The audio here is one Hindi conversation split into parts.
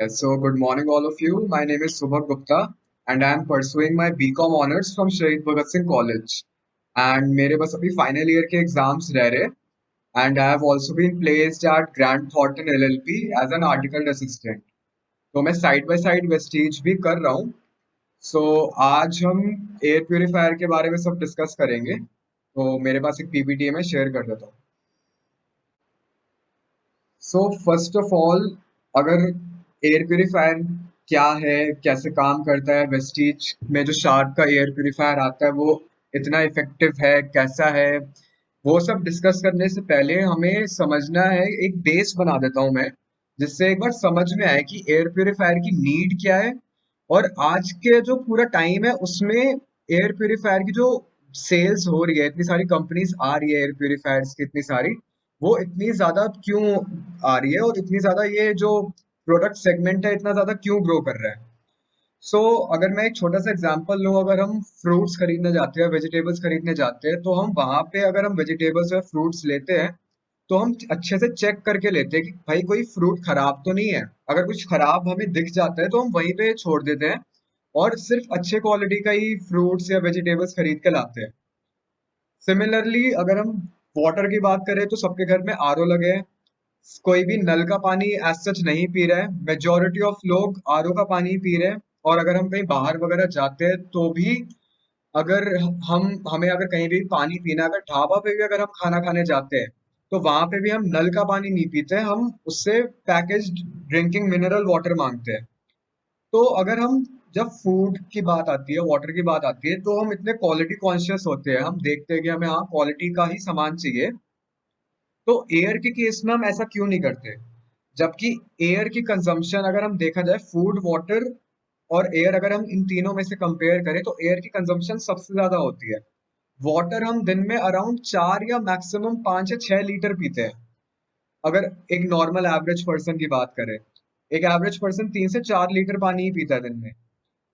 Yes, so good morning, all of you. My name is Subhak Gupta, and I am pursuing my BCom honors from Shahid Bhagat Singh College. And मेरे बस अभी final year के exams रह रहे, and I have also been placed at Grant Thornton LLP as an articled assistant. तो मैं side by side vestige भी कर रहा हूँ. So आज हम air purifier के बारे में सब discuss करेंगे. तो मेरे पास एक PPT है, मैं share कर देता हूँ. सो फर्स्ट ऑफ ऑल, अगर एयर प्यूरिफायर क्या है, कैसे काम करता है, वेस्टीज में जो शार्क का एयर प्यूरिफायर आता है वो इतना इफेक्टिव है, कैसा है, वो सब डिस्कस करने से पहले हमें समझना है, एक बेस बना देता हूँ मैं, जिससे एक बार समझ में आए कि एयर प्यूरिफायर की नीड क्या है। और आज के जो पूरा टाइम है उसमें एयर प्यूरिफायर की जो सेल्स हो रही है, इतनी सारी कंपनीज आ रही है एयर प्यूरिफायर्स की, इतनी सारी, वो इतनी ज़्यादा क्यों आ रही है और इतनी ज़्यादा ये जो प्रोडक्ट सेगमेंट है इतना ज़्यादा क्यों ग्रो कर रहा है। सो अगर मैं एक छोटा सा एग्जांपल लूँ, अगर हम फ्रूट्स खरीदने जाते हैं, वेजिटेबल्स खरीदने जाते हैं, तो हम वहाँ पे अगर हम वेजिटेबल्स या फ्रूट्स लेते हैं तो हम अच्छे से चेक करके लेते हैं कि भाई कोई फ्रूट खराब तो नहीं है। अगर कुछ खराब हमें दिख जाता है तो हम वहीं पे छोड़ देते हैं और सिर्फ अच्छे क्वालिटी का ही फ्रूट्स या वेजिटेबल्स खरीद के लाते हैं। सिमिलरली अगर हम वाटर की बात करें तो सबके घर में आरओ लगे हैं। कोई भी नल का पानी एज सच नहीं पी रहा है, मेजोरिटी ऑफ लोग आरओ का पानी ही पी रहे हैं। और अगर हम कहीं बाहर वगैरह जाते हैं तो भी, अगर हम हमें अगर कहीं भी पानी पीना है, अगर ढाबा पे भी अगर हम खाना खाने जाते हैं तो वहां पे भी हम नल का पानी नहीं पीते, हम उससे पैकेज्ड ड्रिंकिंग मिनरल वाटर मांगते हैं। तो अगर हम, जब फूड की बात आती है, वाटर की बात आती है, तो हम इतने क्वालिटी कॉन्शियस होते हैं, हम देखते हैं कि हमें हाँ क्वालिटी का ही सामान चाहिए। तो एयर के केस में हम ऐसा क्यों नहीं करते? जबकि एयर की कंजम्पशन अगर हम देखा जाए, फूड, वाटर और एयर, अगर हम इन तीनों में से कंपेयर करें तो एयर की कंजम्पशन सबसे ज्यादा होती है। वाटर हम दिन में अराउंड 4 या मैक्सिमम 5 या 6 लीटर पीते हैं, अगर एक नॉर्मल एवरेज पर्सन की बात करें। एक एवरेज पर्सन 3 से 4 लीटर पानी ही पीता है दिन में।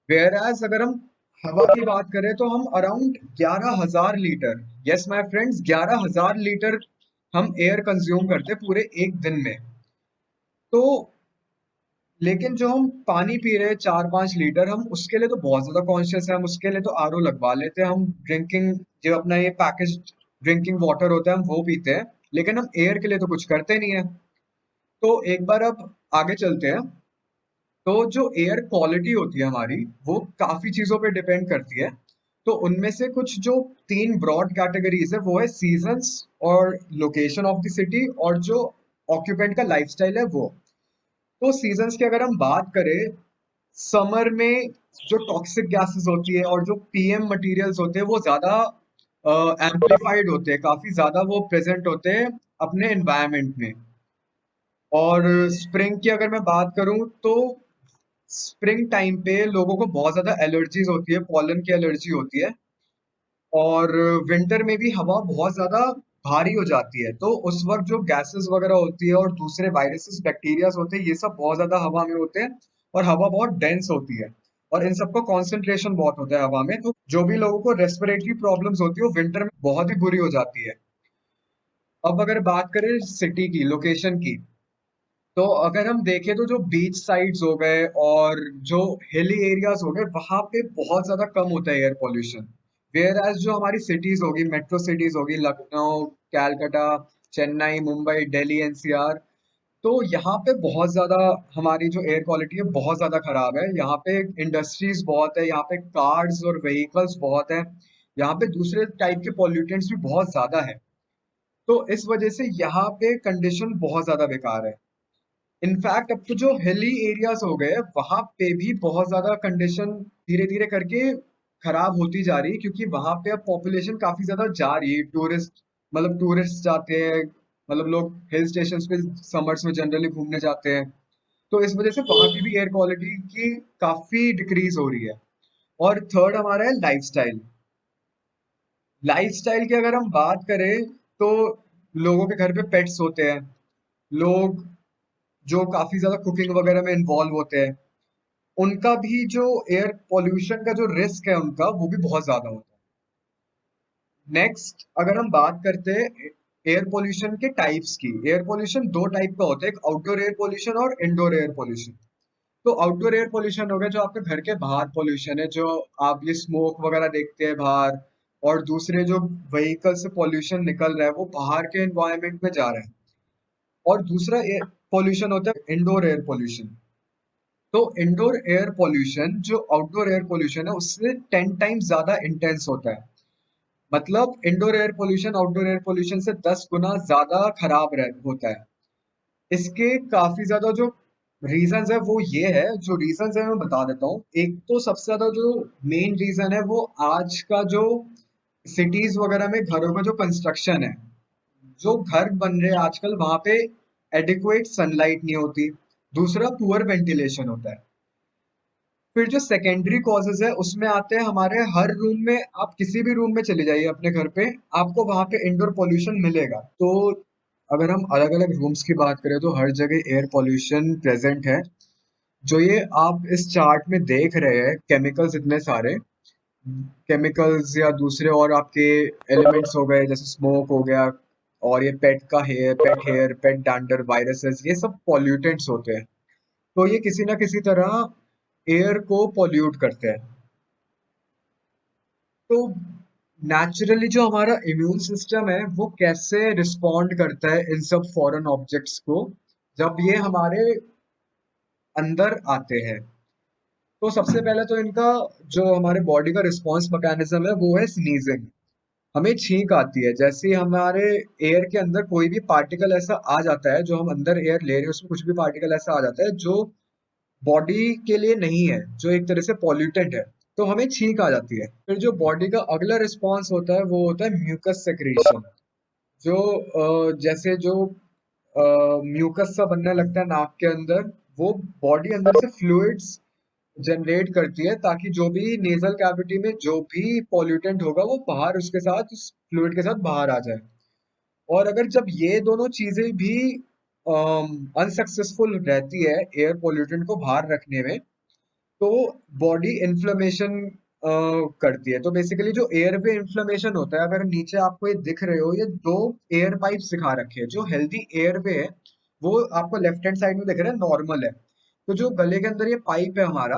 वेयर एज अगर हम हवा की बात करें तो हम around 11,000 litre, yes my friends, 11,000 litre हम एयर कंज्यूम करते हैं पूरे एक दिन में। तो लेकिन जो हम पानी पी रहे हैं 4-5 लीटर, हम उसके लिए तो बहुत ज्यादा कॉन्शियस है, हम उसके लिए तो आरओ लगवा लेते हैं, हम ड्रिंकिंग, जो अपना ये पैकेज ड्रिंकिंग वाटर होता है हम वो पीते हैं, लेकिन हम एयर के लिए तो कुछ करते नहीं है। तो एक बार अब आगे चलते हैं। तो जो एयर क्वालिटी होती है हमारी, वो काफी चीजों पे डिपेंड करती है। तो उनमें से कुछ जो 3 ब्रॉड कैटेगरीज है वो है सीजन्स, और लोकेशन ऑफ द सिटी, और जो ऑक्यूपेंट का लाइफस्टाइल है वो। तो सीजन्स की अगर हम बात करें, समर में जो टॉक्सिक गैसेस होती है और जो पीएम मटेरियल्स होते हैं वो ज्यादा एम्पलीफाइड होते हैं, काफी ज्यादा वो प्रेजेंट होते हैं अपने एनवायरनमेंट में। और स्प्रिंग की अगर मैं बात करूं तो स्प्रिंग टाइम पे लोगों को बहुत ज्यादा एलर्जीज होती है, पॉलन की एलर्जी होती है। और विंटर में भी हवा बहुत ज्यादा भारी हो जाती है, तो उस वक्त जो गैसेस वगैरह होती है और दूसरे वायरसेस, बैक्टीरियाज होते हैं, ये सब बहुत ज्यादा हवा में होते हैं। और हवा बहुत डेंस होती है और इन सबका कॉन्सेंट्रेशन बहुत होता है हवा में, तो जो भी लोगों को रेस्पिरेटरी प्रॉब्लम्स होती है वो विंटर में बहुत ही बुरी हो जाती है। अब अगर बात करें सिटी की, लोकेशन की, तो अगर हम देखें तो जो बीच साइड्स हो गए और जो हिली एरियाज हो गए, वहां पे बहुत ज्यादा कम होता है एयर पॉल्यूशन। वेयर एज जो हमारी सिटीज होगी, मेट्रो सिटीज होगी, लखनऊ, कैलकाटा, चेन्नई, मुंबई, दिल्ली, एनसीआर, तो यहाँ पे बहुत ज्यादा हमारी जो एयर क्वालिटी है बहुत ज्यादा खराब है। यहाँ पे इंडस्ट्रीज बहुत है, यहाँ पे कार्स और व्हीकल्स बहुत है, यहाँ पे दूसरे टाइप के पॉल्यूटेंट्स भी बहुत ज्यादा है। तो इस वजह से यहाँ पे कंडीशन बहुत ज्यादा बेकार है। इनफैक्ट अब तो जो हिली एरियाज हो गए वहां पे भी बहुत ज्यादा कंडीशन धीरे धीरे करके खराब होती जा रही है, क्योंकि वहां पे अब पॉपुलेशन काफी ज्यादा जा रही है, टूरिस्ट, मतलब टूरिस्ट जाते हैं, मतलब लोग हिल स्टेशंस पे समर्स में जनरली घूमने जाते हैं। तो इस वजह से वहां की भी एयर क्वालिटी की काफी डिक्रीज हो रही है। और थर्ड हमारा है लाइफस्टाइल। लाइफस्टाइल की अगर हम बात करें तो लोगों के घर पे पेट्स होते हैं, लोग जो काफी ज्यादा कुकिंग वगैरह में इन्वॉल्व होते हैं, उनका भी जो एयर पोल्यूशन का जो रिस्क है उनका, वो भी बहुत ज्यादा होता है। नेक्स्ट अगर हम बात करते हैं एयर पोल्यूशन के टाइप्स की, एयर पोल्यूशन दो टाइप का होता है, एक आउटडोर एयर पोल्यूशन और इंडोर एयर पोल्यूशन। तो आउटडोर एयर पोल्यूशन हो गया जो आपके घर के बाहर पोल्यूशन है, जो आप ये स्मोक वगैरह देखते हैं बाहर, और दूसरे जो व्हीकल से पोल्यूशन निकल रहा है वो बाहर के एनवायरनमेंट में जा रहा है। और दूसरा पोल्यूशन होता है इंडोर एयर पोल्यूशन। तो इंडोर एयर पोल्यूशन जो आउटडोर एयर पोल्यूशन है उससे 10 टाइम्स ज्यादा इंटेंस होता है। मतलब indoor air pollution outdoor air pollution से 10 गुना ज्यादा खराब होता है। इसके काफी ज्यादा जो रीजंस है वो ये है, जो रीजंस है मैं बता देता हूँ। एक तो सबसे ज्यादा जो मेन रीजन है वो आज का जो सिटीज वगैरह में घरों का जो कंस्ट्रक्शन है, जो घर बन रहे हैं आजकल वहां पे एडिक्वेट सनलाइट नहीं होती। दूसरा पुअर वेंटिलेशन होता है। फिर जो सेकेंडरी कॉजेज है उसमें आते हैं हमारे हर रूम में, आप किसी भी रूम में चले जाइए अपने घर पे, आपको वहां पे इंडोर पोल्यूशन मिलेगा। तो अगर हम अलग अलग रूम्स की बात करें तो हर जगह एयर पोल्यूशन प्रेजेंट है। जो ये आप इस चार्ट में देख रहे हैं केमिकल्स इतने सारे, केमिकल्स या दूसरे और आपके एलिमेंट्स हो गए जैसे स्मोक हो गया, और ये पेट हेयर पेट डैंडर वायरसेस, ये सब पॉल्यूटेंट्स होते हैं। तो ये किसी ना किसी तरह एयर को पॉल्यूट करते हैं। तो नेचुरली जो हमारा इम्यून सिस्टम है वो कैसे रिस्पॉन्ड करता है इन सब फॉरेन ऑब्जेक्ट्स को जब ये हमारे अंदर आते हैं। तो सबसे पहले तो इनका जो हमारे बॉडी का रिस्पॉन्स मैकेनिज्म है वो है स्नीजिंग। हमें छींक आती है जैसे ही हमारे एयर के अंदर कोई भी पार्टिकल ऐसा आ जाता है, जो हम अंदर एयर ले रहे हैं उसमें कुछ भी पार्टिकल ऐसा आ जाता है जो बॉडी के लिए नहीं है, जो एक तरह से पॉल्यूटेंट है, तो हमें छींक आ जाती है। फिर जो बॉडी का अगला रिस्पॉन्स होता है वो होता है म्यूकस सेक्रेशन। जो जैसे जो म्यूकस सा बनने लगता है नाक के अंदर, वो बॉडी अंदर से फ्लूइड्स जनरेट करती है ताकि जो भी नेजल कैविटी में जो भी पॉल्यूटेंट होगा वो बाहर उसके साथ उस फ्लूइड के साथ बाहर आ जाए। और अगर जब ये दोनों चीजें भी अनसक्सेसफुल रहती है एयर पोल्यूटेंट को बाहर रखने में, तो बॉडी इन्फ्लेमेशन करती है। तो बेसिकली जो एयरवे इन्फ्लेमेशन होता है, अगर नीचे आपको ये दिख रहे हो, ये दो एयर पाइप्स दिखा रखे हैं। जो हेल्दी एयरवे है वो आपको लेफ्ट हैंड साइड में दिख रहा है, नॉर्मल है। तो जो गले के अंदर ये पाइप है हमारा,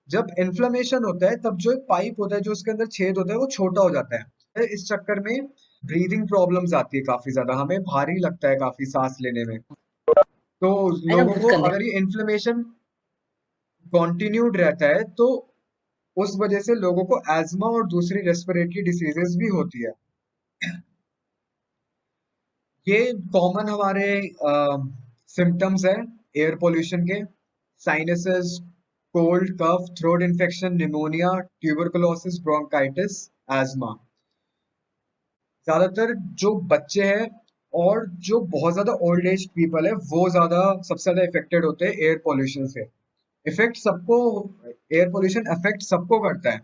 जब इन्फ्लेमेशन होता है तब जो पाइप होता है जो उसके अंदर छेद होता है वो छोटा हो जाता है। इस चक्कर में ब्रीदिंग प्रॉब्लम्स आती है, काफी ज्यादा हमें भारी लगता है काफी सांस लेने में। तो है ना, लोगों बहुत को गंदे। अगर ये इन्फ्लेमेशन कॉन्टिन्यूड रहता है तो उस वजह से लोगों को एज्मा और दूसरी रेस्पिरेटरी डिसीजेस भी होती है। ये कॉमन हमारे सिम्टम्स है एयर पोल्यूशन के: sinuses, cold, cough, throat infection, pneumonia, tuberculosis, bronchitis, asthma. ज्यादातर जो बच्चे हैं और जो बहुत ज्यादा ओल्ड एज पीपल है वो ज्यादा सबसे ज्यादा इफेक्टेड होते हैं एयर पोल्यूशन से। इफेक्ट सबको, एयर पोल्यूशन अफेक्ट सबको करता है,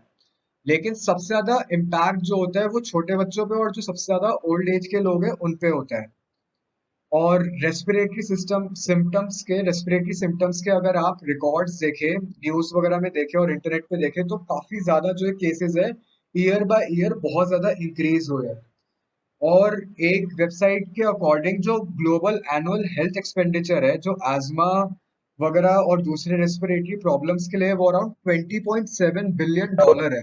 लेकिन सबसे ज्यादा इम्पैक्ट जो होता है वो छोटे बच्चों पे और जो सबसे ज्यादा ओल्ड एज के लोग हैं उन पे होता है। और रेस्पिरेटरी सिम्टम्स के अगर आप रिकॉर्ड्स देखें, न्यूज वगैरह में देखें और इंटरनेट पे देखें, तो काफी ज्यादा जो केसेस है ईयर बाय ईयर बहुत ज्यादा इंक्रीज हो रहे हैं। और एक वेबसाइट के अकॉर्डिंग जो ग्लोबल एनुअल हेल्थ एक्सपेंडिचर है जो अस्थमा वगैरह और दूसरे रेस्पिरेटरी प्रॉब्लम्स के लिए, वो अराउंड $20.7 बिलियन है,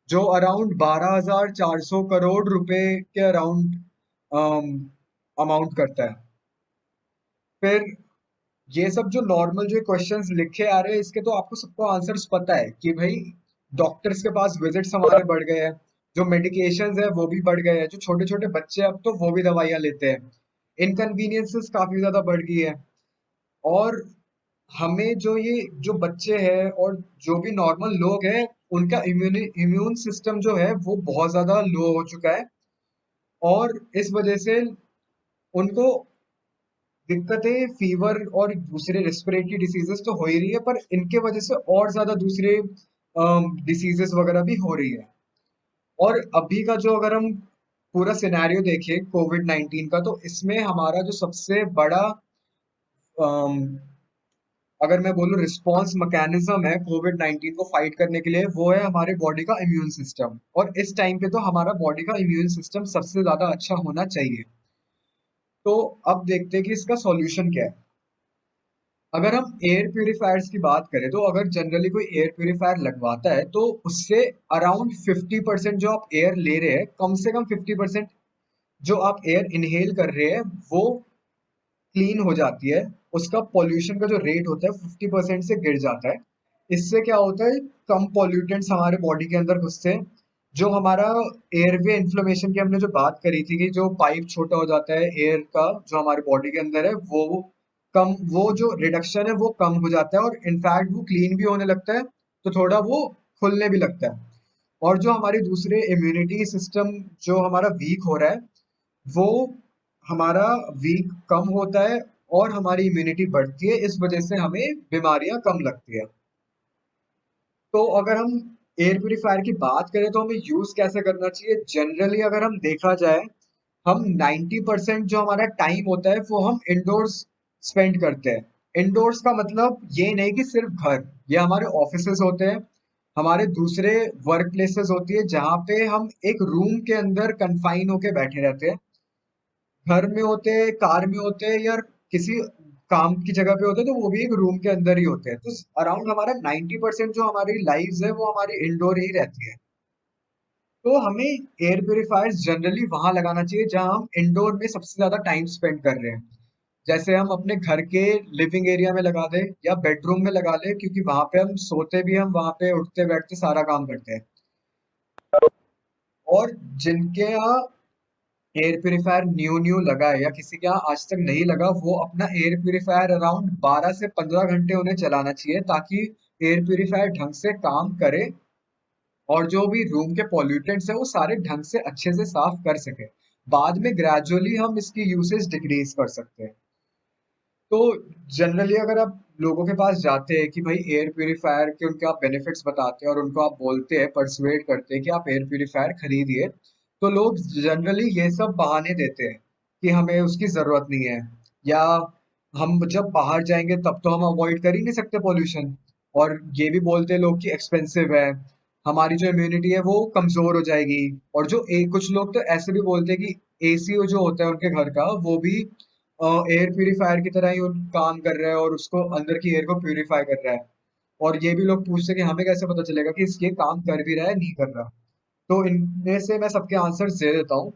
जो अराउंड 12,400 करोड़ रुपए के अराउंड अमाउंट करता है। फिर ये सब जो नॉर्मल जो क्वेश्चंस लिखे आ रहे हैं इसके तो आपको सबको आंसर्स पता है कि भाई डॉक्टर्स के पास विजिट्स हमारे बढ़ गए हैं, जो मेडिकेशंस है वो भी बढ़ गए हैं, जो छोटे छोटे बच्चे हैं अब तो वो भी दवाइयां लेते हैं, इनकन्वीनियंसेस काफी ज्यादा बढ़ गई है। और हमें जो ये जो बच्चे हैं और जो भी नॉर्मल लोग हैं उनका इम्यून सिस्टम जो है वो बहुत ज्यादा लो हो चुका है। और इस वजह से उनको दिक्कतें, फीवर और दूसरे रेस्पिरेटरी डिसीजेस तो हो ही रही है, पर इनके वजह से और ज्यादा दूसरे डिसीजेस वगैरह भी हो रही है। और अभी का जो अगर हम पूरा सिनेरियो देखें कोविड 19 का, तो इसमें हमारा जो सबसे बड़ा अम, अगर मैं बोलूँ रिस्पॉन्स मैकेनिज्म है कोविड 19 को फाइट करने के लिए, वो है हमारे बॉडी का इम्यून सिस्टम। और इस टाइम पे तो हमारा बॉडी का इम्यून सिस्टम सबसे ज्यादा अच्छा होना चाहिए। तो अब देखते हैं कि इसका सॉल्यूशन क्या है। अगर हम एयर प्यूरिफायर्स की बात करें तो अगर जनरली कोई एयर प्यूरिफायर लगवाता है तो उससे अराउंड 50% जो आप एयर ले रहे हैं, कम से कम 50% जो आप एयर इनहेल कर रहे हैं वो क्लीन हो जाती है। उसका पॉल्यूशन का जो रेट होता है 50% से गिर जाता है। इससे क्या होता है, कम पॉल्यूटेंट्स हमारे बॉडी के अंदर घुसते हैं। जो हमारा एयरवे इन्फ्लेमेशन की हमने जो बात करी थी कि जो पाइप छोटा हो जाता है एयर का जो हमारे बॉडी के अंदर है, वो जो रिडक्शन है वो कम हो जाता है और इनफैक्ट वो क्लीन भी होने लगता है। तो थोड़ा वो खुलने भी लगता है। और जो हमारे दूसरे इम्यूनिटी सिस्टम जो हमारा वीक हो रहा है, वो हमारा वीक कम होता है और हमारी इम्यूनिटी बढ़ती है। इस वजह से हमें बीमारियां कम लगती है। तो अगर हम एयर प्यूरिफायर की बात करें तो हमें यूज कैसे करना चाहिए, जनरली अगर हम देखा जाए, हम 90% जो हमारा टाइम होता है वो हम इंडोर्स स्पेंड करते हैं। इंडोर्स का मतलब ये नहीं कि सिर्फ घर, ये हमारे ऑफिसेज होते हैं, हमारे दूसरे वर्क प्लेसेस होती है जहाँ पे हम एक रूम के अंदर कन्फाइन होके बैठे रहते हैं। घर में होते हैं, कार में होते हैं या किसी काम की जगह पे होते हैं, तो वो भी एक रूम के अंदर ही होते हैं। तो अराउंड हमारा 90% जो हमारी लाइफ है वो हमारी इंडोर ही रहती है। तो हमें एयर प्योरीफायर्स जनरली वहां लगाना चाहिए जहां हम इंडोर में सबसे ज्यादा टाइम स्पेंड कर रहे हैं। जैसे हम अपने घर के लिविंग एरिया में लगा दें या बेडरूम में लगा लें, क्योंकि वहां पे हम सोते भी, हम वहां पे उठते बैठते सारा काम करते हैं। और जिनके यहाँ एयर प्यूरिफायर न्यू न्यू लगा है या किसी के यहाँ आज तक नहीं लगा, वो अपना एयर प्यूरिफायर अराउंड 12 से 15 घंटे उन्हें चलाना चाहिए, ताकि एयर प्यूरिफायर ढंग से काम करे और जो भी रूम के पॉल्यूटेंट्स है वो सारे ढंग से अच्छे से साफ कर सके। बाद में ग्रेजुअली हम इसकी यूसेज डिक्रीज कर सकते हैं। तो जनरली अगर आप लोगों के पास जाते हैं कि भाई एयर प्यूरिफायर के उनके आप बेनिफिट्स बताते हैं और उनको आप बोलते हैं, परसुएड करते हैं कि आप एयर प्यूरिफायर खरीदिए, तो लोग जनरली ये सब बहाने देते हैं कि हमें उसकी जरूरत नहीं है, या हम जब बाहर जाएंगे तब तो हम अवॉइड कर ही नहीं सकते पॉल्यूशन। और ये भी बोलते हैं लोग कि एक्सपेंसिव है, हमारी जो इम्यूनिटी है वो कमजोर हो जाएगी। और जो कुछ लोग तो ऐसे भी बोलते हैं कि एसी जो होता है उनके घर का वो भी एयर प्यूरिफायर की तरह ही काम कर रहा है और उसको अंदर की एयर को प्यूरिफाई कर रहा है। और ये भी लोग पूछते हैं कि हमें कैसे पता चलेगा कि ये काम कर भी रहा है नहीं कर रहा। तो इनमें से मैं सबके आंसर दे देता हूँ।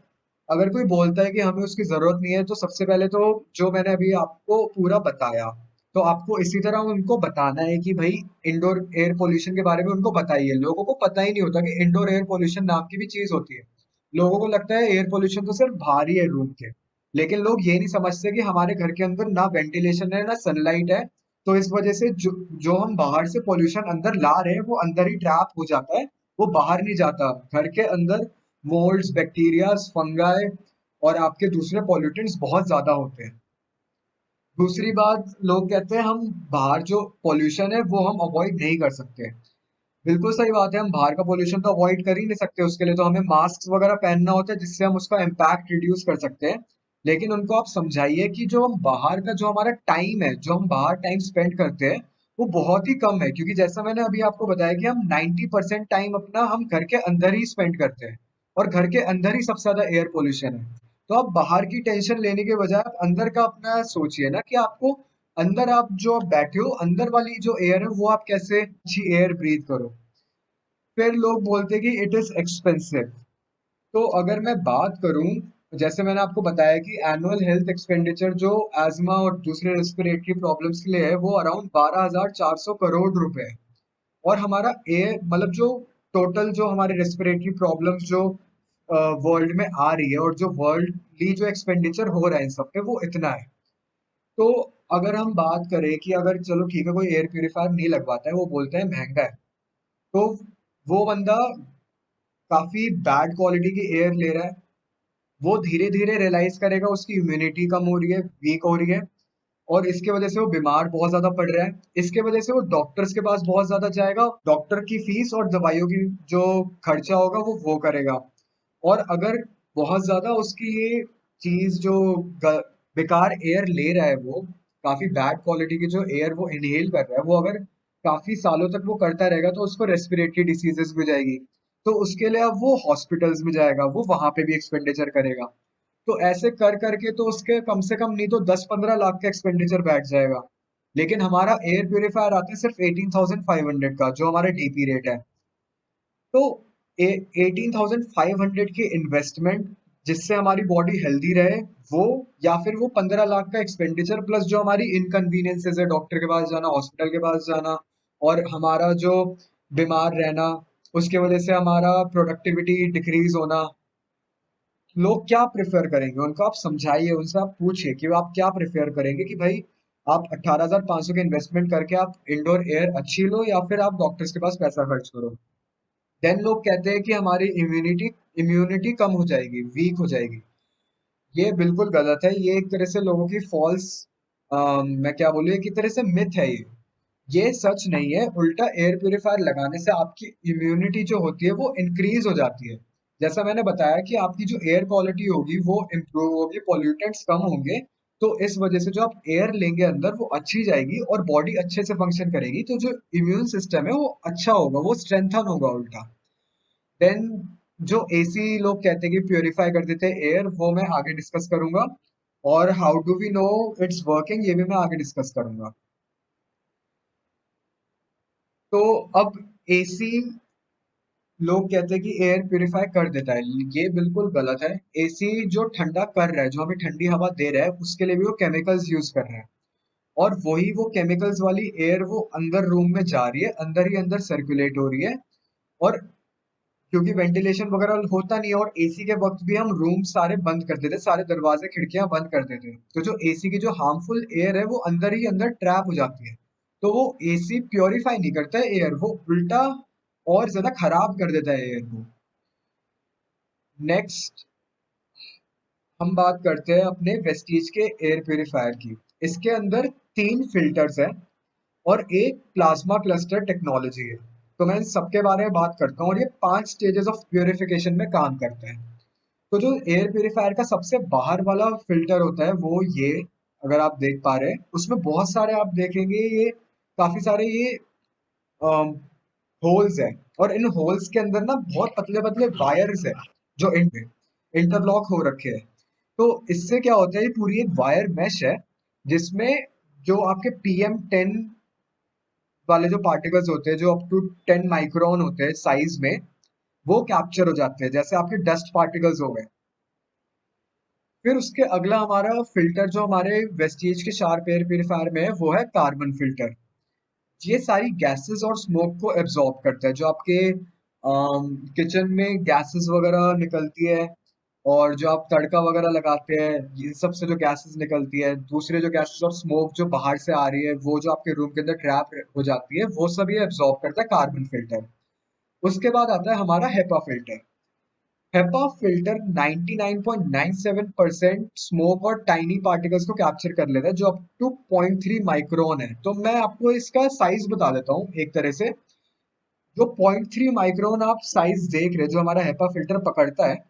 अगर कोई बोलता है कि हमें उसकी जरूरत नहीं है, तो सबसे पहले तो जो मैंने अभी आपको पूरा बताया, तो आपको इसी तरह उनको बताना है कि भाई इंडोर एयर पोल्यूशन के बारे में उनको बताइए। लोगों को पता ही नहीं होता कि इंडोर एयर पोल्यूशन नाम की भी चीज होती है। लोगों को लगता है एयर पोल्यूशन तो सिर्फ बाहर ही है रूम के, लेकिन लोग ये नहीं समझते कि हमारे घर के अंदर ना वेंटिलेशन है ना सनलाइट है। तो इस वजह से जो हम बाहर से पोल्यूशन अंदर ला रहे हैं वो अंदर ही ट्रैप हो जाता है, वो बाहर नहीं जाता। घर के अंदर मोल्ड्स, बैक्टीरिया, फंगाई और आपके दूसरे पॉल्यूटेंट्स बहुत ज्यादा होते हैं। दूसरी बात, लोग कहते हैं हम बाहर जो पॉल्यूशन है वो हम अवॉइड नहीं कर सकते। बिल्कुल सही बात है, हम बाहर का पॉल्यूशन तो अवॉइड कर ही नहीं सकते, उसके लिए तो हमें मास्क वगैरह पहनना होता है जिससे हम उसका इम्पैक्ट रिड्यूस कर सकते हैं। लेकिन उनको आप समझाइए कि जो हम बाहर का जो हमारा टाइम है, जो हम बाहर टाइम स्पेंड करते हैं, वो बहुत ही कम है। क्योंकि जैसा मैंने अभी आपको बताया कि हम 90% टाइम अपना हम घर के अंदर ही स्पेंड करते हैं और घर के अंदर ही सबसे ज्यादा एयर पोल्यूशन है। तो आप बाहर की टेंशन लेने के बजाय आप अंदर का अपना सोचिए ना कि आपको अंदर, आप जो आप बैठे हो अंदर वाली जो एयर है वो आप कैसे अच्छी एयर ब्रीथ करो। फिर लोग बोलते हैं कि इट इज एक्सपेंसिव। तो अगर मैं बात करूं, जैसे मैंने आपको बताया कि एनुअल हेल्थ एक्सपेंडिचर जो एज्मा और दूसरे रेस्पिरेटरी प्रॉब्लम्स के लिए है वो अराउंड 12,400 करोड़ रुपए है। और हमारा एयर मतलब जो टोटल जो हमारे रेस्पिरेटरी प्रॉब्लम्स जो वर्ल्ड में आ रही है और जो वर्ल्डली जो एक्सपेंडिचर हो रहा है इन सब पे, वो इतना है। तो अगर हम बात करें कि अगर चलो ठीक है कोई एयर प्यूरिफायर नहीं लगवाता है, वो बोलते हैं महंगा है, तो वो बंदा काफी बैड क्वालिटी की एयर ले रहा है। वो धीरे धीरे रियलाइज करेगा उसकी इम्यूनिटी कम हो रही है, वीक हो रही है, और इसके वजह से वो बीमार बहुत ज्यादा पड़ रहा है। इसके वजह से वो डॉक्टर्स के पास बहुत ज्यादा जाएगा, डॉक्टर की फीस और दवाइयों की जो खर्चा होगा वो करेगा। और अगर बहुत ज्यादा उसकी ये चीज जो बेकार एयर ले रहा है, वो काफी बैड क्वालिटी की जो एयर वो इनहेल कर रहा है, वो अगर काफी सालों तक वो करता रहेगा तो उसको रेस्पिरेटरी डिसीजेस भी हो जाएगी। तो उसके लिए अब वो हॉस्पिटल्स में जाएगा, वो वहां पे भी एक्सपेंडिचर करेगा। तो ऐसे कर करके तो उसके कम से कम नहीं तो 10-15 लाख का एक्सपेंडिचर बैठ जाएगा। लेकिन हमारा एयर प्यूरिफायर आता है सिर्फ 18,500 का, जो हमारा डीपी रेट है। तो 18,500 की इन्वेस्टमेंट जिससे हमारी बॉडी हेल्दी रहे, वो, या फिर वो 15 लाख का एक्सपेंडिचर प्लस जो हमारी इनकन्वीनियंसेस है, डॉक्टर के पास जाना, हॉस्पिटल के पास जाना, और हमारा जो बीमार रहना, उसके वजह से हमारा प्रोडक्टिविटी डिक्रीज होना। लोग क्या प्रेफर करेंगे, उनको आप समझाइए, उनसे आप पूछिए कि आप क्या प्रेफर करेंगे, कि भाई आप 18,500 के इन्वेस्टमेंट करके आप इंडोर एयर अच्छी लो, या फिर आप डॉक्टर्स के पास पैसा खर्च करो। देन लोग कहते हैं कि हमारी इम्यूनिटी इम्यूनिटी कम हो जाएगी, वीक हो जाएगी। ये बिल्कुल गलत है। ये एक तरह से लोगों की फॉल्स, मैं क्या बोलूँ, एक तरह से मिथ है ये सच नहीं है। उल्टा एयर प्यूरिफायर लगाने से आपकी इम्यूनिटी जो होती है वो इंक्रीज हो जाती है। जैसा मैंने बताया कि आपकी जो एयर क्वालिटी होगी वो इम्प्रूव होगी, पॉल्यूटेंट्स कम होंगे, तो इस वजह से जो आप एयर लेंगे अंदर वो अच्छी जाएगी और बॉडी अच्छे से फंक्शन करेगी, तो जो इम्यून सिस्टम है वो अच्छा होगा, वो स्ट्रेंथन होगा उल्टा। देन जो एसी लोग कहते हैं कि प्योरीफाई कर देते हैं एयर, वो मैं आगे डिस्कस करूंगा। और how do we know it's working, ये भी मैं आगे डिस्कस करूंगा। तो अब एसी लोग कहते हैं कि एयर प्यूरिफाई कर देता है, ये बिल्कुल गलत है। एसी जो ठंडा कर रहा है, जो हमें ठंडी हवा दे रहा है, उसके लिए भी वो केमिकल्स यूज कर रहा है, और वही वो केमिकल्स वाली एयर वो अंदर रूम में जा रही है, अंदर ही अंदर सर्कुलेट हो रही है। और क्योंकि वेंटिलेशन वगैरह होता नहीं है, और एसी के वक्त भी हम रूम सारे बंद कर देते, सारे दरवाजे खिड़कियां बंद कर देते, तो जो एसी की जो हार्मफुल एयर है वो अंदर ही अंदर ट्रैप हो जाती है। तो वो एसी प्योरीफाई नहीं करता है एयर, वो उल्टा और ज्यादा खराब कर देता है एयर को। नेक्स्ट हम बात करते हैं अपने वेस्टीज के एयर प्योरीफायर की। इसके अंदर 3 फिल्टर्स हैं और एक प्लाज्मा क्लस्टर टेक्नोलॉजी है। तो मैं इन सबके बारे में बात करता हूँ, और ये 5 स्टेजेस ऑफ प्योरिफिकेशन में काम करते हैं। तो जो एयर प्यूरिफायर का सबसे बाहर वाला फिल्टर होता है वो ये, अगर आप देख पा रहे हैं उसमें बहुत सारे आप देखेंगे, ये काफी सारे ये होल्स है, और इन होल्स के अंदर ना बहुत पतले पतले वायर्स है जो इंटरलॉक हो रखे हैं। तो इससे क्या होता है, ये पूरी एक वायर मैश है जिसमें जो आपके PM10 वाले जो पार्टिकल्स होते हैं, जो अप टू 10 माइक्रोन होते हैं साइज में, वो कैप्चर हो जाते हैं, जैसे आपके डस्ट पार्टिकल्स हो गए। फिर उसके अगला हमारा फिल्टर जो हमारे वेस्टीज के शार्प एयर प्यूरिफायर में है वो है कार्बन फिल्टर। ये सारी गैसेस और स्मोक को एब्जॉर्ब करता है, जो आपके किचन में गैसेस वगैरह निकलती है, और जो आप तड़का वगैरह लगाते हैं, ये सब से जो गैसेस निकलती है, दूसरे जो गैसेस और स्मोक जो बाहर से आ रही है, वो जो आपके रूम के अंदर ट्रैप हो जाती है, वो सब ये एब्जॉर्ब करता है कार्बन फिल्टर। उसके बाद आता है हमारा HEPA filter. HEPA filter 99.97% smoke और टाइनी पार्टिकल्स को कैप्चर कर लेता है, जो अप टू 0.3 माइक्रोन है। तो मैं आपको इसका साइज बता देता हूँ एक तरह से। जो 0.3 माइक्रोन आप साइज देख रहे हैं, जो हमारा हेपा फिल्टर पकड़ता है,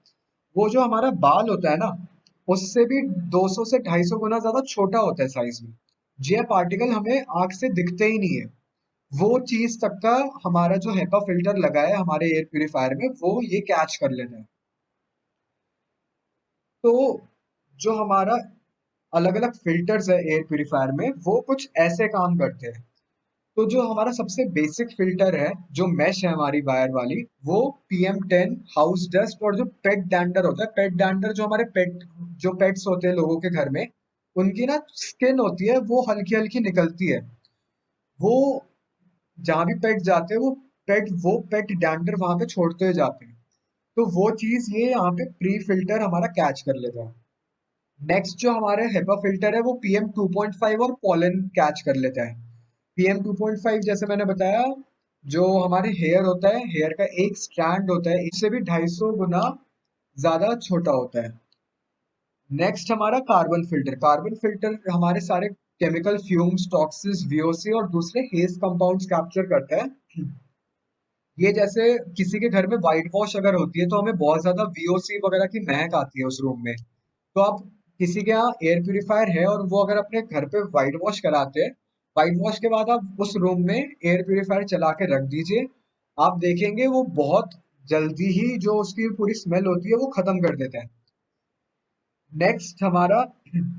वो जो हमारा बाल होता है ना, उससे भी 200 से 250 गुना ज्यादा छोटा होता है साइज में। ये पार्टिकल हमें आंख से दिखते ही नहीं है। वो चीज तक का हमारा जो हेपा फिल्टर लगा है हमारे एयर प्यूरिफायर में, वो ये कैच कर लेता है। तो जो हमारा अलग अलग फिल्टर्स है एयर प्यूरिफायर में, वो कुछ ऐसे काम करते हैं। तो जो हमारा सबसे बेसिक फिल्टर है, जो मैश है हमारी वायर वाली, वो PM10 हाउस डस्ट और जो पेट डैंडर होता है, पेट डैंडर जो हमारे पेट, जो पेट्स होते हैं लोगों के घर में, उनकी ना स्किन होती है वो हल्की हल्की निकलती है। वो जहां भी पेट जाते हैं, वो पेट डैंडर वहां पे छोड़ते हुए जाते हैं। तो वो चीज ये यहाँ पे प्री फिल्टर हमारा कैच कर लेता है। नेक्स्ट जो हमारे हेपा फिल्टर है वो PM2.5 और पोलन कैच कर लेता है। PM2.5 जैसे मैंने बताया, जो हमारे हेयर होता है, हेयर का एक स्ट्रैंड होता है, इससे भी 250 गुना ज्यादा छोटा होता है। नेक्स्ट हमारा कार्बन फिल्टर। कार्बन फिल्टर हमारे सारे केमिकल फ्यूम्स, टॉक्सिस, VOC और दूसरे हेज कंपाउंड्स कैप्चर करता है। ये जैसे किसी के घर में व्हाइट वॉश अगर होती है, तो हमें बहुत ज्यादा VOC वगैरह की महक आती है उस रूम में। तो आप किसी के यहाँ एयर प्यूरिफायर है और वो अगर अपने घर पे व्हाइट वॉश कराते हैं, व्हाइट वॉश के बाद आप उस रूम में एयर प्यूरिफायर चला के रख दीजिए, आप देखेंगे वो बहुत जल्दी ही जो उसकी पूरी स्मेल होती है वो खत्म कर देता है। नेक्स्ट हमारा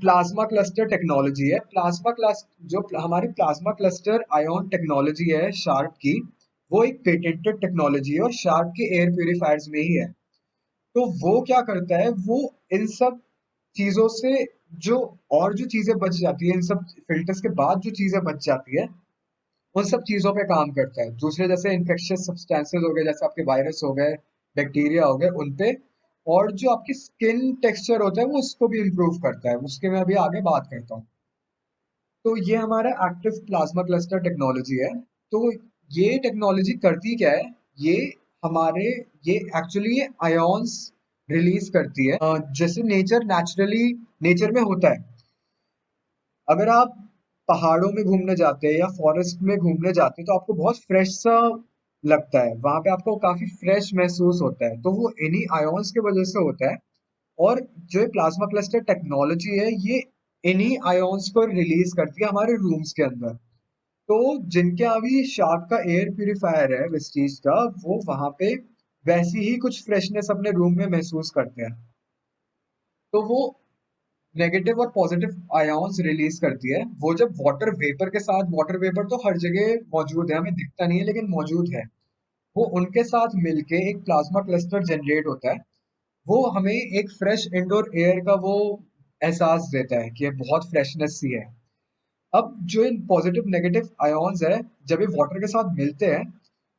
प्लाज्मा क्लस्टर टेक्नोलॉजी है। प्लाज्मा क्लस जो हमारी प्लाज्मा क्लस्टर आयोन टेक्नोलॉजी है शार्प की, वो एक पेटेंटेड टेक्नोलॉजी है और शार्प के एयर प्यूरिफायर्स में ही है। तो वो क्या करता है, वो इन सब चीजों से जो और जो चीजें बच जाती है, इन सब फिल्टर्स के बाद जो चीजें बच जाती है, उन सब चीजों पे काम करता है। दूसरे जैसे इन्फेक्शियस सब्सटेंसेस हो गए, जैसे आपके वायरस हो गए, बैक्टीरिया हो गए, उन पे। और जो आपकी स्किन टेक्सचर होता है वो उसको भी इम्प्रूव करता है, उसके मैं अभी आगे बात करता हूँ। तो ये हमारा एक्टिव प्लाज्मा क्लस्टर टेक्नोलॉजी है। तो ये टेक्नोलॉजी करती क्या है, ये हमारे ये एक्चुअली ये आयोन्स रिलीज करती है, जैसे नेचर में होता है। अगर आप पहाड़ों में घूमने जाते हैं या फॉरेस्ट में घूमने जाते हैं तो आपको बहुत फ्रेश सा लगता है, वहां पे आपको काफी फ्रेश महसूस होता है, तो वो इन्हीं आयोन्स की वजह से होता है। और जो ये प्लाज्मा क्लस्टर टेक्नोलॉजी है, ये इन्हीं आयोन्स को रिलीज करती है हमारे रूम्स के अंदर। तो जिनके अभी शार्प का एयर प्यूरिफायर है वेस्टीज का, वो वहां पे वैसी ही कुछ फ्रेशनेस अपने रूम में महसूस करते हैं। तो वो नेगेटिव और पॉजिटिव आयॉन्स रिलीज करती है। वो जब वाटर वेपर के साथ, वाटर वेपर तो हर जगह मौजूद है, हमें दिखता नहीं है लेकिन मौजूद है, वो उनके साथ मिलके एक प्लाज्मा क्लस्टर जनरेट होता है। वो हमें एक फ्रेश इंडोर एयर का वो एहसास देता है कि ये बहुत फ्रेशनेस सी है। अब जो इन पॉजिटिव नेगेटिव आयॉन्स है, जब ये वाटर के साथ मिलते हैं,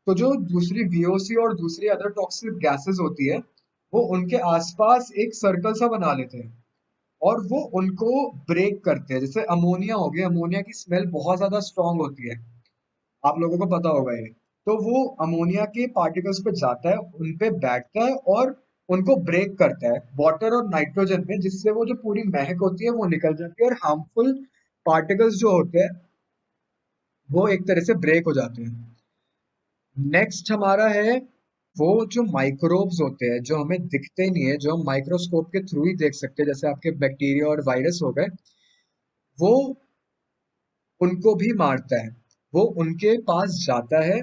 तो जो दूसरी वीओसी और दूसरी अदर टॉक्सिक गैसेस होती है, वो उनके आसपास एक सर्कल सा बना लेते हैं और वो उनको ब्रेक करते हैं। जैसे अमोनिया हो गया, अमोनिया की स्मेल बहुत ज्यादा स्ट्रांग होती है, आप लोगों को पता होगा ये। तो वो अमोनिया के पार्टिकल्स पे जाता है, उन पे बैठता है और उनको ब्रेक करता है वाटर और नाइट्रोजन में, जिससे वो जो पूरी महक होती है वो निकल जाती है और हार्मफुल पार्टिकल्स जो होते हैं वो एक तरह से ब्रेक हो जाते हैं। नेक्स्ट हमारा है वो जो माइक्रोब्स होते हैं, जो हमें दिखते नहीं है, जो हम माइक्रोस्कोप के थ्रू ही देख सकते हैं, जैसे आपके बैक्टीरिया और वायरस हो गए, वो उनको भी मारता है। वो उनके पास जाता है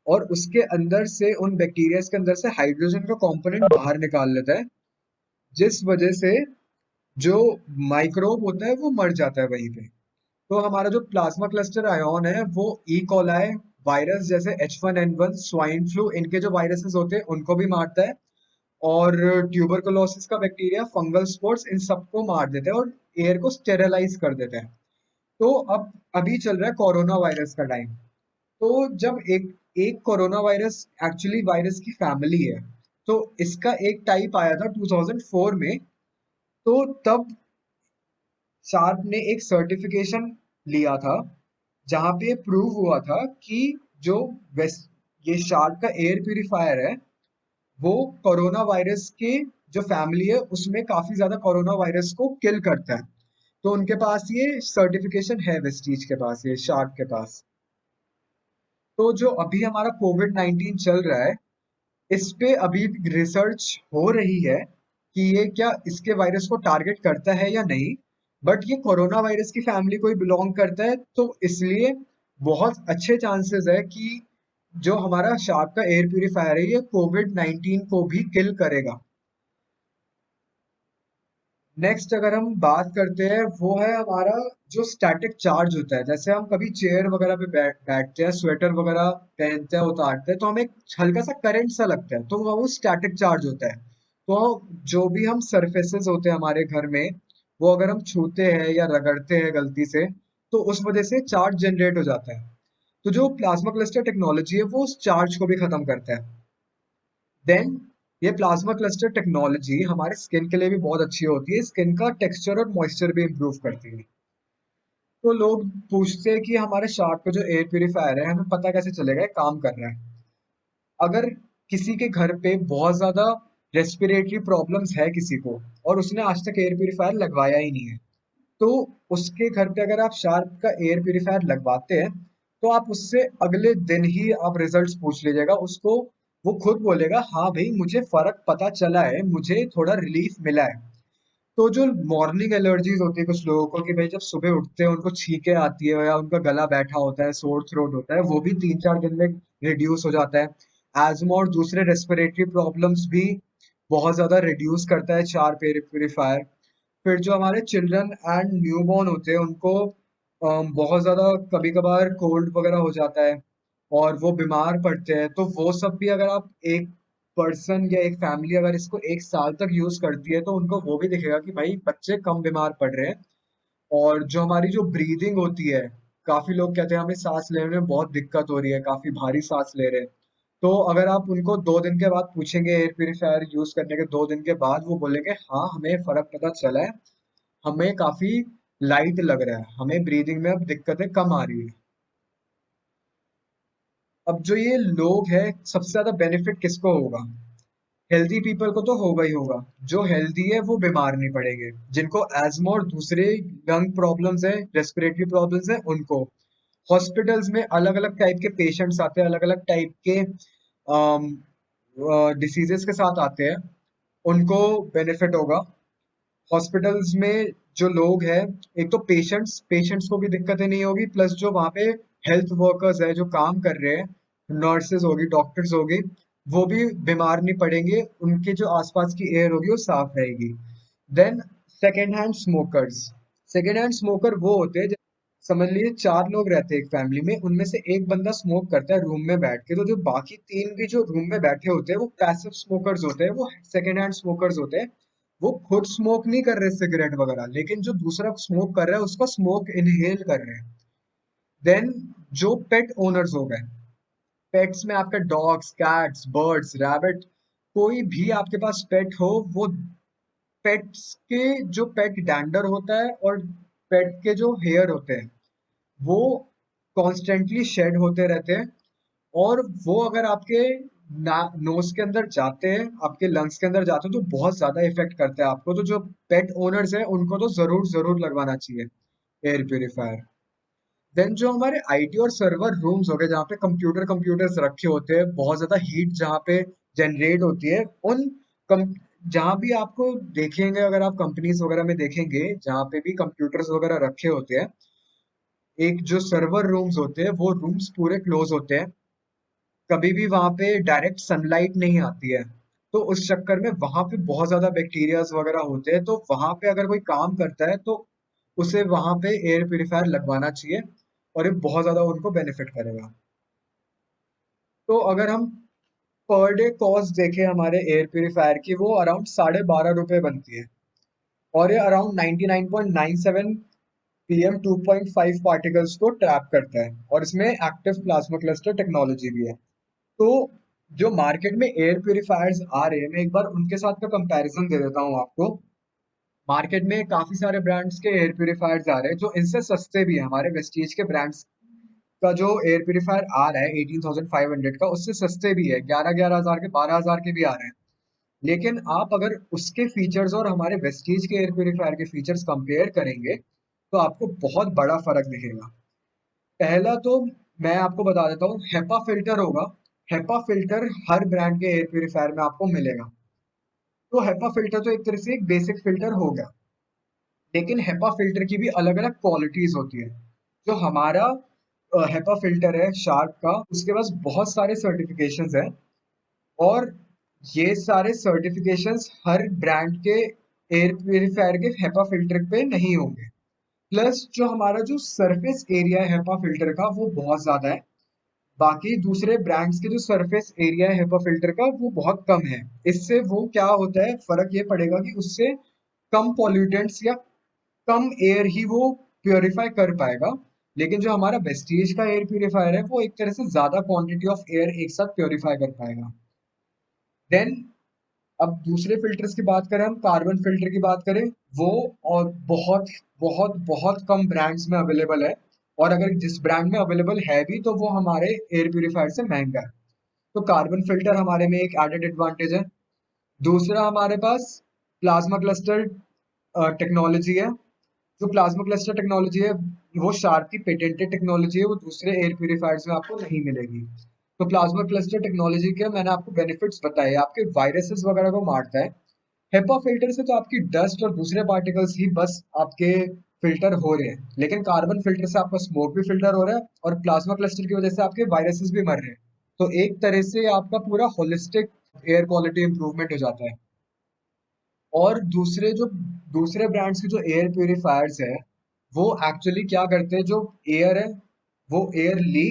और उसके अंदर से, उन बैक्टीरिया के अंदर से हाइड्रोजन का कंपोनेंट बाहर निकाल लेता है, जिस वजह से जो माइक्रोब होता है वो मर जाता है वहीं पे। तो हमारा जो प्लाज्मा क्लस्टर आयोन है, वो ई कोलाई वायरस जैसे H1N1, स्वाइन फ्लू, इनके जो वायरसेस होते हैं उनको भी मारता है। और ट्यूबरकुलोसिस का बैक्टीरिया, फंगल स्पॉट्स, इन सबको मार देता है और एयर को स्टेरलाइज कर देता है। तो अब अभी चल रहा है कोरोना वायरस का टाइम। तो जब एक एक कोरोना वायरस एक्चुअली वायरस की फैमिली है, तो इसका एक टाइप आया था 2004 में। तो तब शार्प ने एक सर्टिफिकेशन लिया था, जहां पे प्रूव हुआ था कि जो वेस्ट ये शार्प का एयर प्यूरिफायर है, वो कोरोना वायरस के जो फैमिली है उसमें काफी ज्यादा कोरोना वायरस को किल करता है। तो उनके पास ये सर्टिफिकेशन है, वेस्टीज के पास, ये शार्प के पास। तो जो अभी हमारा कोविड 19 चल रहा है, इस पे अभी रिसर्च हो रही है कि ये क्या इसके वायरस को टारगेट करता है या नहीं। बट ये कोरोना वायरस की फैमिली को ही बिलोंग करता है, तो इसलिए बहुत अच्छे चांसेस है कि जो हमारा शार्प का एयर प्यूरिफायर है, ये कोविड 19 को भी किल करेगा। नेक्स्ट अगर हम बात करते हैं, वो है हमारा जो स्टैटिक चार्ज होता है। जैसे हम कभी चेयर वगैरह पे बैठते हैं, स्वेटर वगैरह पहनते हैं, उतारते हैं, तो हमें एक हल्का सा करंट सा लगता है, तो वो स्टैटिक चार्ज होता है। तो जो भी हम सरफेसेस होते हैं हमारे घर में, वो अगर हम छूते हैं या रगड़ते हैं गलती से, तो उस वजह से चार्ज जनरेट हो जाता है। तो जो प्लाज्मा क्लस्टर टेक्नोलॉजी है, वो उस चार्ज को भी खत्म करता है। देन ये प्लाज्मा क्लस्टर टेक्नोलॉजी हमारे स्किन के लिए भी बहुत अच्छी होती है, स्किन का टेक्सचर और मॉइस्चर भी इम्प्रूव करती है। तो लोग पूछते हैं कि हमारे शार्प का जो एयर प्यूरिफायर है, हमें पता कैसे चलेगा ये काम कर रहा है। अगर किसी के घर पे बहुत ज्यादा रेस्पिरेटरी प्रॉब्लम्स है किसी को, और उसने आज तक एयर प्यूरिफायर लगवाया ही नहीं है, तो उसके घर पे अगर आप शार्प का एयर प्यूरिफायर लगवाते हैं, तो आप उससे अगले दिन ही आप रिजल्ट्स पूछ लीजिएगा उसको। वो खुद बोलेगा, हाँ भाई मुझे फर्क पता चला है, मुझे थोड़ा रिलीफ मिला है। तो जो मॉर्निंग एलर्जीज होती है कुछ लोगों को, कि भाई जब सुबह उठते हैं उनको छींके आती है या उनका गला बैठा होता है, सोर थ्रोट होता है, वो भी 3-4 दिन में रिड्यूस हो जाता है। एजमा और दूसरे रेस्पिरेटरी प्रॉब्लम्स भी बहुत ज्यादा रिड्यूस करता है चार एयर प्यूरिफायर। फिर जो हमारे चिल्ड्रन एंड न्यूबॉर्न होते हैं उनको बहुत ज़्यादा कभी कभार कोल्ड वगैरह हो जाता है और वो बीमार पड़ते हैं, तो वो सब भी अगर आप एक पर्सन या एक फैमिली अगर इसको 1 साल तक यूज करती है तो उनको वो भी दिखेगा कि भाई बच्चे कम बीमार पड़ रहे हैं। और जो हमारी जो ब्रीदिंग होती है, काफी लोग कहते हैं हमें सांस लेने में बहुत दिक्कत हो रही है, काफी भारी सांस ले रहे हैं। तो अगर आप उनको 2 दिन के बाद पूछेंगे एयर प्यूरिफायर यूज करने के 2 दिन के बाद, वो बोलेंगे हाँ हमें फर्क पता चला है, हमें काफी लाइट लग रहा है, हमें ब्रीदिंग में अब दिक्कतें कम आ रही है। अब जो ये लोग हैं, सबसे ज्यादा बेनिफिट किसको होगा? हेल्दी पीपल को तो होगा ही होगा। जो हेल्दी है वो बीमार नहीं पड़ेंगे, जिनको एज्मा और दूसरे लंग प्रॉब्लम्स है, रेस्पिरेटरी प्रॉब्लम्स है, उनको हॉस्पिटल्स में अलग अलग टाइप के पेशेंट्स आते हैं, अलग अलग टाइप के डिसीजेस के साथ आते हैं, उनको बेनिफिट होगा। हॉस्पिटल्स में जो लोग हैं, एक तो पेशेंट्स पेशेंट्स को भी दिक्कतें नहीं होगी, प्लस जो वहाँ पे हेल्थ वर्कर्स है जो काम कर रहे हैं, नर्सेज होगी, डॉक्टर्स होगी, वो भी बीमार नहीं पड़ेंगे, उनके जो आसपास की एयर होगी वो साफ रहेगी। Then second hand smokers. Second hand smoker वो होते हैं, समझ लीजिए 4 लोग रहते हैं एक फैमिली में, उनमें से एक बंदा स्मोक करता है रूम में बैठ के, तो जो बाकी 3 भी जो रूम में बैठे होते हैं वो पैसिव स्मोकर्स होते हैं, वो सेकेंड हैंड स्मोकर्स होते हैं। वो खुद स्मोक नहीं कर रहे सिगरेट वगैरह, लेकिन जो दूसरा स्मोक कर रहा है उसका स्मोक इनहेल कर रहे हैं। देन जो पेट ओनर्स हो गए, पेट्स में आपका डॉग्स, कैट्स, बर्ड्स, रैबिट, कोई भी आपके पास पेट हो, वो पेट्स के जो पेट डैंडर होता है और पेट के जो हेयर होते हैं, वो कॉन्स्टेंटली शेड होते रहते हैं। और वो अगर आपके नोज के अंदर जाते हैं, आपके लंग्स के अंदर जाते हैं, तो बहुत ज्यादा इफेक्ट करता है आपको। तो जो पेट ओनर्स हैं उनको तो जरूर जरूर लगवाना चाहिए एयर प्यूरिफायर। देन जो हमारे आईटी और सर्वर रूम्स हो गए, जहाँ पे कंप्यूटर्स रखे होते हैं, बहुत ज्यादा हीट जहाँ पे जनरेट होती है, उन कम जहाँ भी आपको देखेंगे, अगर आप कंपनीज वगैरह में देखेंगे जहाँ पे भी कंप्यूटर्स वगैरह रखे होते हैं, एक जो सर्वर रूम्स होते हैं वो रूम्स पूरे क्लोज होते हैं, कभी भी वहां पे डायरेक्ट सनलाइट नहीं आती है। तो उस चक्कर में वहां पे बहुत ज्यादा बैक्टीरियाज वगैरह होते हैं, तो वहां पे अगर कोई काम करता है तो उसे वहां पे एयर प्यूरिफायर लगवाना चाहिए, और ये बहुत ज्यादा उनको बेनिफिट करेगा। तो अगर हम पर डे कॉस्ट देखें हमारे एयर प्यूरिफायर की, वो अराउंड ₹12.5 बनती है। और ये अराउंड 99.97 पीएम 2.5 पार्टिकल्स को ट्रैप करता है, और इसमें एक्टिव प्लाज्मा क्लस्टर टेक्नोलॉजी भी है। तो जो मार्केट में एयर प्यूरिफायर्स आ रहे हैं, मैं एक बार उनके साथ का कंपैरिजन दे देता हूँ आपको। मार्केट में काफी सारे ब्रांड्स के एयर प्यूरिफायर्स आ रहे हैं जो इनसे सस्ते भी हैं। हमारे वेस्टीज के ब्रांड्स का जो एयर प्यूरिफायर आ रहा है 18,500 का, उससे सस्ते भी है, 11,000 के, 12,000 के भी आ रहे हैं। लेकिन आप अगर उसके फीचर्स और हमारे वेस्टीज के एयर प्यूरिफायर के फीचर्स कंपेयर करेंगे तो आपको बहुत बड़ा फर्क दिखेगा। पहला तो मैं आपको बता देता हूँ, हेपा फिल्टर होगा। हेपा फिल्टर हर ब्रांड के एयर प्यूरिफायर में आपको मिलेगा। तो हेपा फिल्टर तो एक तरह से एक बेसिक फिल्टर हो गया, लेकिन हेपा फिल्टर की भी अलग अलग क्वालिटीज होती है। जो हमारा हेपा फिल्टर है शार्प का, उसके पास बहुत सारे सर्टिफिकेशंस हैं, और ये सारे सर्टिफिकेशंस हर ब्रांड के एयर प्यूरिफायर के हेपा फिल्टर पे नहीं होंगे। प्लस जो हमारा जो सरफेस एरिया है हेपा फिल्टर का, वो बहुत ज्यादा है। बाकी दूसरे ब्रांड्स के जो सरफेस एरिया है हेपा फिल्टर का, वो बहुत कम है। इससे वो क्या होता है, फर्क ये पड़ेगा कि उससे कम पॉल्यूटेंट्स या कम एयर ही वो प्योरीफाई कर पाएगा। लेकिन जो हमारा वेस्टीज का एयर प्यूरिफायर है, वो एक तरह से ज्यादा क्वांटिटी ऑफ एयर एक साथ प्योरीफाई कर पाएगा। देन अब दूसरे फिल्टर्स की बात करें, हम कार्बन फिल्टर की बात करें, वो और बहुत बहुत बहुत कम ब्रांड्स में अवेलेबल है। और अगर जिस ब्रांड में अवेलेबल है भी, तो वो हमारे एयर प्यूरिफायर से महंगा है। तो कार्बन फिल्टर हमारे में एक एडेड एडवांटेज है। दूसरा हमारे पास प्लाज्मा क्लस्टर टेक्नोलॉजी है। जो प्लाज्मा क्लस्टर टेक्नोलॉजी है, वो शार्प की पेटेंटेड टेक्नोलॉजी है, वो दूसरे एयर प्यूरिफायर्स में आपको नहीं मिलेगी। तो प्लाज्मा क्लस्टर टेक्नोलॉजी के मैंने आपको बेनिफिट्स बताए, आपके वायरसेस वगैरह को मारता है। हेपा फिल्टर से तो आपकी डस्ट और दूसरे पार्टिकल्स ही बस आपके फिल्टर हो रहे हैं, लेकिन कार्बन फिल्टर से आपका स्मोक भी फिल्टर हो रहा है, और प्लाज्मा क्लस्टर की वजह से आपके वायरसेस भी मर रहे हैं। तो एक तरह से आपका पूरा होलिस्टिक एयर क्वालिटी इंप्रूवमेंट हो जाता है। और दूसरे ब्रांड्स के जो एयर प्यूरिफायर्स है वो एक्चुअली क्या करते हैं, जो एयर है वो एयर ली,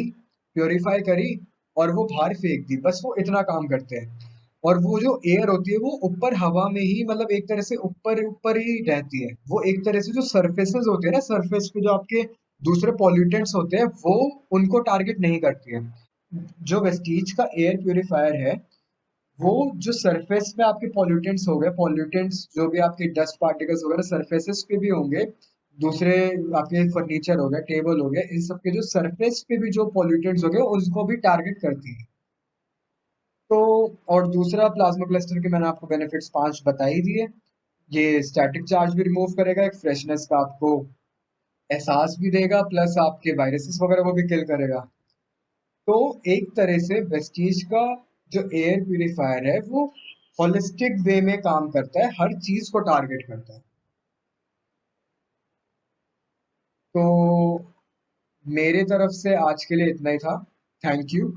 प्योरीफाई करी और वो बाहर फेंक दी, बस वो इतना काम करते हैं। और वो जो एयर होती है वो ऊपर हवा में ही, मतलब एक तरह से ऊपर ऊपर ही रहती है। वो एक तरह से जो सरफेसेस होते हैं ना, सरफेस पे जो आपके दूसरे पॉल्यूटेंट्स होते हैं वो उनको टारगेट नहीं करती है। जो वेस्टीज का एयर प्यूरिफायर है वो जो सरफेस पे आपके पॉल्यूटेंट्स हो गए, पॉल्यूटेंट्स जो भी आपके डस्ट पार्टिकल्स वगैरह सरफेसेस पे भी होंगे, दूसरे आपके फर्नीचर हो गए, टेबल हो गए, इन सब के जो सरफेस पे भी जो पॉल्यूटेंट्स हो गए उसको भी टारगेट करती है। तो और दूसरा प्लाज्मा क्लस्टर के मैंने आपको बेनिफिट्स 5 बता ही दिए। ये स्टैटिक चार्ज भी रिमूव करेगा, एक फ्रेशनेस का आपको एहसास भी देगा, प्लस आपके वायरसेस वगैरह को भी किल करेगा। तो एक तरह से वेस्टीज का जो एयर प्यूरिफायर है वो होलिस्टिक वे में काम करता है, हर चीज को टारगेट करता है। तो मेरे तरफ से आज के लिए इतना ही था। Thank you.